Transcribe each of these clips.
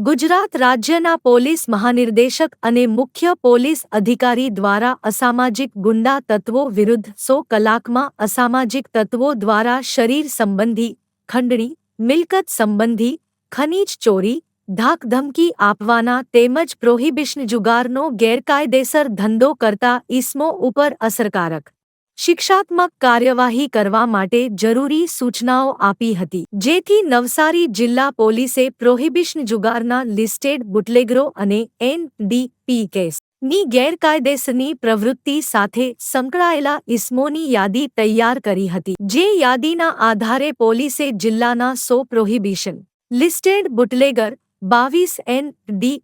ગુજરાત રાજ્યના પોલીસ મહાનિર્દેશક અને મુખ્ય પોલીસ અધિકારી દ્વારા અસામાજિક ગુંડા તત્વો વિરુદ્ધ 100 કલાકમાં અસામાજિક તત્વો દ્વારા શરીર સંબંધી, ખંડણી, મિલકત સંબંધી, ખનીજ ચોરી, ધાકધમકી આપવાના તેમજ પ્રોહિબિશન જુગારનો ગેરકાયદેસર ધંધો કરતા ઇસમો ઉપર અસરકારક શિક્ષાત્મક કાર્યવાહી કરવા માટે જરૂરી સૂચનાઓ આપી હતી, જેથી નવસારી જિલ્લા પોલીસે પ્રોહિબિશન જુગારના લિસ્ટેડ બુટલેગરો અને એન.ડી.પી. કેસની ગેરકાયદેસરની પ્રવૃત્તિ સાથે સંકળાયેલા ઇસમોની યાદી તૈયાર કરી હતી, જે યાદીના આધારે પોલીસે જિલ્લાના 100 પ્રોહિબિશન લિસ્ટેડ બુટલેગર, 22 એન.ડી.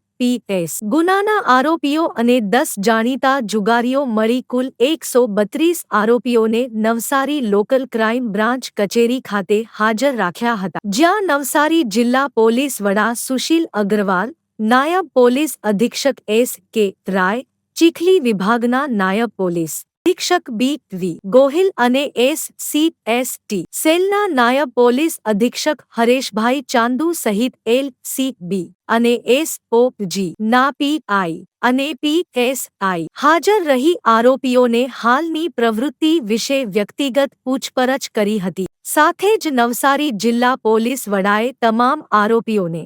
ગુનાના આરોપીઓ અને 10 જાણીતા જુગારીઓ મળી કુલ 132 આરોપીઓને નવસારી લોકલ ક્રાઇમ બ્રાન્ચ કચેરી ખાતે હાજર રાખ્યા હતા, જ્યાં નવસારી જિલ્લા પોલીસ વડા સુશીલ અગ્રવાલ, નાયબ પોલીસ અધિક્ષક એસ.કે. રાય, ચીખલી વિભાગના નાયબ પોલીસ અધિક્ષક બી.વી. ગોહિલ અને એસ.સી.એસ.ટી. સેલના નાયબ પોલીસ અધિક્ષક હરેશભાઈ ચાંદુ સહિત એલ.સી.બી. અને એસ.ઓ.જી. ના પી.આઈ. અને પી.એસ.આઈ. હાજર રહી આરોપીઓને હાલની પ્રવૃત્તિ વિશે વ્યક્તિગત પૂછપરછ કરી હતી. સાથે જ નવસારી જિલ્લા પોલીસ વડાએ તમામ આરોપીઓને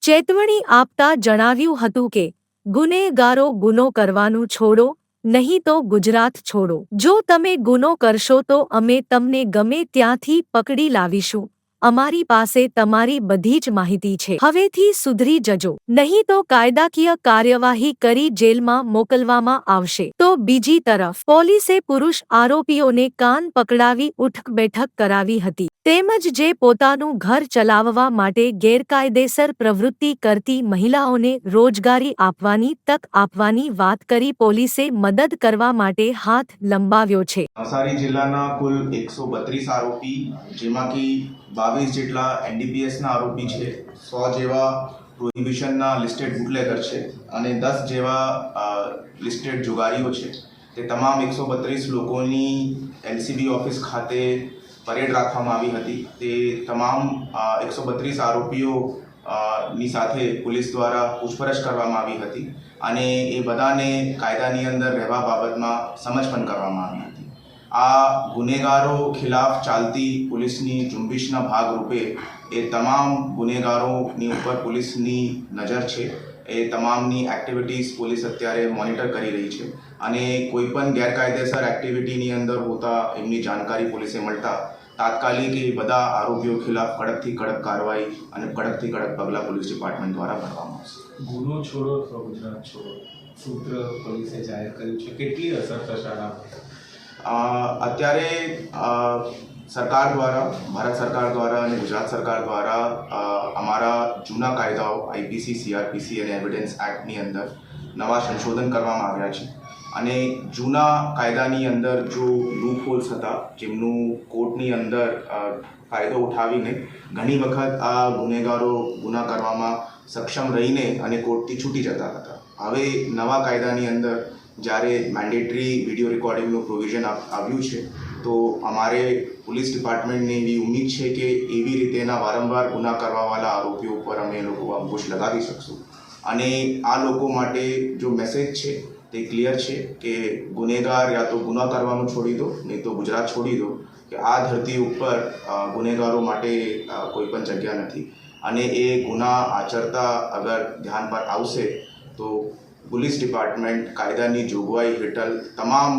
ચેતવણી આપતા જણાવ્યું હતું કે ગુનેગારો ગુનો કરવાનું છોડો, નહીં તો ગુજરાત છોડો. જો તમે ગુનો કરશો તો અમે તમને ગમે ત્યાંથી પકડી લાવીશું. અમારી પાસે તમારી બધી જ માહિતી છે. હવેથી સુધરી જજો, નહીં તો કાયદાકીય કાર્યવાહી કરી જેલમાં મોકલવામાં આવશે. તો બીજી તરફ પોલીસે પુરુષ આરોપીઓને કાન પકડાવી ઉઠક બેઠક કરાવી હતી, તેમજ જે પોતાનું ઘર ચલાવવા માટે ગેરકાયદેસર પ્રવૃત્તિ કરતી મહિલાઓને રોજગારી આપવાની તક આપવાની વાત કરી પોલીસે મદદ કરવા માટે હાથ લંબાવ્યો છે. નવસારી જિલ્લાના કુલ 132 આરોપી, જેમાંથી 22 જેટલા એનડીપીએસના આરોપી છે, 100 જેવા પ્રોહિબિશનના લિસ્ટેડ બુટલેગર છે અને 10 જેવા લિસ્ટેડ જુગારીઓ છે. તે તમામ 132 લોકોની એલસીબી ઓફિસ ખાતે પરેડ રાખવામાં આવી હતી. તે તમામ 132 આરોપીઓ ની સાથે પોલીસ દ્વારા પૂછપરછ કરવામાં આવી હતી અને એ બધાને કાયદાની અંદર રહેવા બાબતમાં સમજ પણ કરવામાં આવી હતી. આ ગુનેગારો ખિલાફ ચાલતી પોલીસની ઝુંબેશના ભાગરૂપે એ તમામ ગુનેગારોની ઉપર પોલીસની નજર છે. એ તમામની એક્ટિવિટીઝ પોલીસ અત્યારે મોનિટર કરી રહી છે અને કોઈપણ ગેરકાયદેસર એક્ટિવિટીની અંદર હોતા એમની જાણકારી પોલીસે મળતા તાત્કાલિક એ બધા આરોપીઓ ખિલાફ કડકથી કડક કાર્યવાહી અને કડકથી કડક પગલાં પોલીસ ડિપાર્ટમેન્ટ દ્વારા ભરવામાં આવશે. ગુનો છોડો તો ગુજરાત છોડો સૂત્ર પોલીસે જાહેર કર્યું છે, કેટલી અસર થશે આના? અત્યારે સરકાર દ્વારા, ભારત સરકાર દ્વારા અને ગુજરાત સરકાર દ્વારા અમારા જૂના કાયદાઓ આઈપીસી, સીઆરપીસી અને એવિડન્સ એક્ટની અંદર નવા સંશોધન કરવામાં આવ્યા છે અને જૂના કાયદાની અંદર જો લૂપ હોલ્સ હતા, જેમનું કોર્ટની અંદર ફાયદો ઉઠાવીને ઘણી વખત આ ગુનેગારો ગુના કરવામાં સક્ષમ રહીને અને કોર્ટથી છૂટી જતા હતા. હવે નવા કાયદાની અંદર જ્યારે મેન્ડેટરી વિડીયો રેકોર્ડિંગનું પ્રોવિઝન આવ્યું છે, તો અમારે પોલીસ ડિપાર્ટમેન્ટને એવી ઉમ્મીદ છે કે એવી રીતેના વારંવાર ગુના કરવાવાળા આરોપીઓ ઉપર અમે લોકો અંકુશ લગાવી શકશું અને આ લોકો માટે જો મેસેજ છે તે ક્લિયર છે કે ગુનેગાર યા તો ગુના કરવાનું છોડી દો, નહીં તો ગુજરાત છોડી દો, કે આ ધરતી ઉપર ગુનેગારો માટે કોઈ પણ જગ્યા નથી અને એ ગુના આચરતા અગર ધ્યાન પર આવશે તો પોલીસ ડિપાર્ટમેન્ટ કાયદાની જોગવાઈ હેઠળ તમામ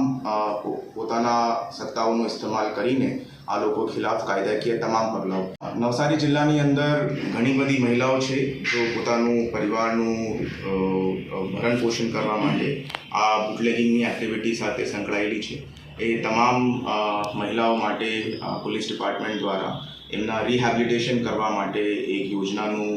પોતાના સત્તાઓનો ઇસ્તેમાલ કરીને આ લોકો ખિલાફ કાયદાકીય તમામ પગલાઓ. નવસારી જિલ્લાની અંદર ઘણી બધી મહિલાઓ છે જો પોતાનું પરિવારનું ભરણ પોષણ કરવા માટે આ બુટલેગિંગની એક્ટિવિટી સાથે સંકળાયેલી છે. એ તમામ મહિલાઓ માટે પોલીસ ડિપાર્ટમેન્ટ દ્વારા એમના રિહેબિલિટેશન કરવા માટે એક યોજનાનું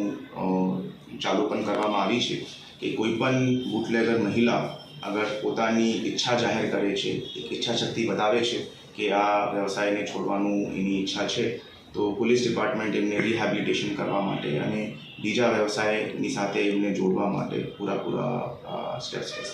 ચાલુ પણ કરવામાં આવી છે કે કોઈ પણ બુટલેગર મહિલા અગર પોતાની ઈચ્છા જાહેર કરે છે, એક ઈચ્છા શક્તિ બતાવે છે કે આ વ્યવસાયને છોડવાનું એની ઈચ્છા છે, તો પોલીસ ડિપાર્ટમેન્ટ એમને રિહેબિલિટેશન કરવા માટે અને બીજા વ્યવસાયની સાથે એમને જોડવા માટે પૂરા સ્ટેપ્સ લેશે.